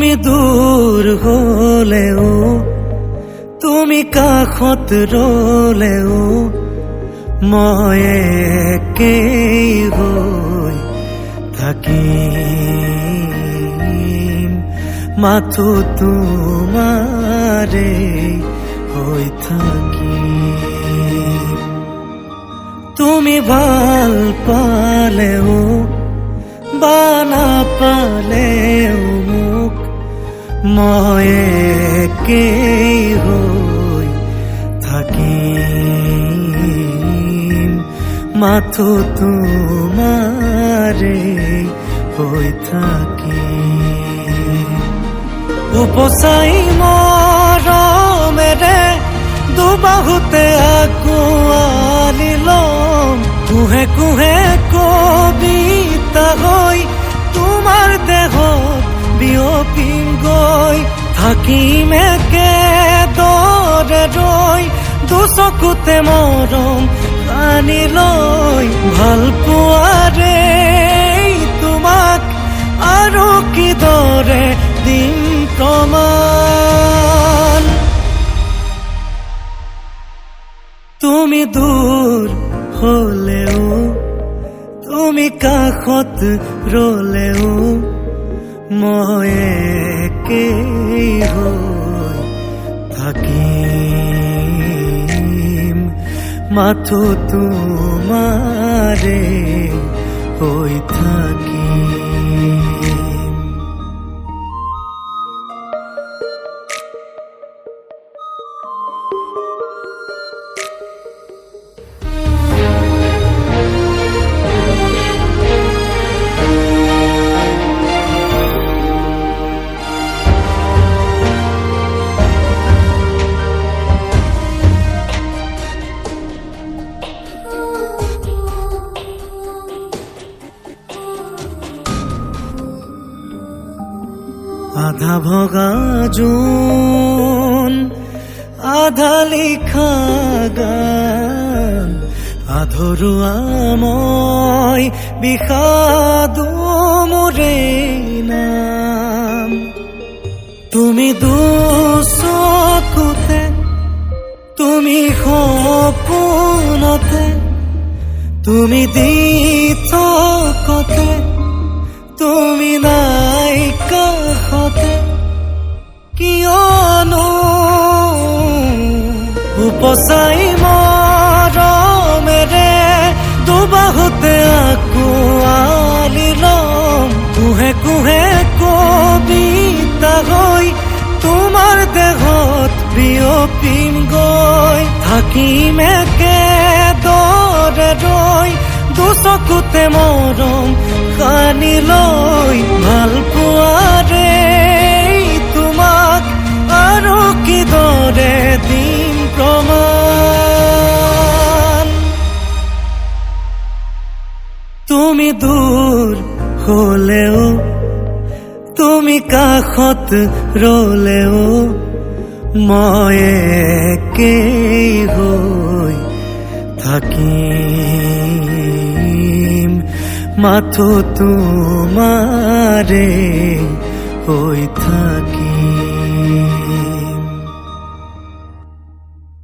তুমি দূৰ হলেও তুমি কাষত ৰলেও মই একেই হৈ থাকিম মাথো তোমাৰে হৈ থাকিম তুমি ভাল পালেও বা নাপালেও মোক মই একেই হৈ থাকিম মাথো তোমাৰে হৈ থাকিম উপচাই মৰমেৰে দুবাহুতে আঁকোৱালি ল'ম কুহে কুহে কবিতা হৈ তোমাৰ দেহত বিয়পিম গৈ থাকিম একেদৰে ৰৈ দুচকুতে মৰম আনি লৈ ভাল পোৱাৰে তোমাক আৰু কিদৰে দিম প্ৰমাণ তুমি দূৰ হলেও তুমি কাষত ৰলেও মই একেই হৈ থাকিম মাথো তোমাৰে হৈ থাকিম আধা ভগা জোন আধা লিখা গান আধৰুৱা মই বিষাদো মোৰে নাম তুমি দুচকুতে তুমি সপোনতে তুমি দি থকতে তুমি নাই কাষতে কিয়নো উপচাই মৰমেৰে দুবাহুতে আঁকোৱালি ল'ম কুহে কুহে কবিতা হৈ তোমাৰ দেহত বিয়পিম গৈ থাকিম একেদৰে ৰৈ দুচকুতে মৰম সানি লৈ ভাল পোৱাৰে তোমাক আৰু কিদৰে দিম প্ৰমাণ তুমি দূৰ হলেও তুমি কাষত ৰলেও মই একেই হৈ থাকিম মাথো তোমাৰে হৈ থাকিম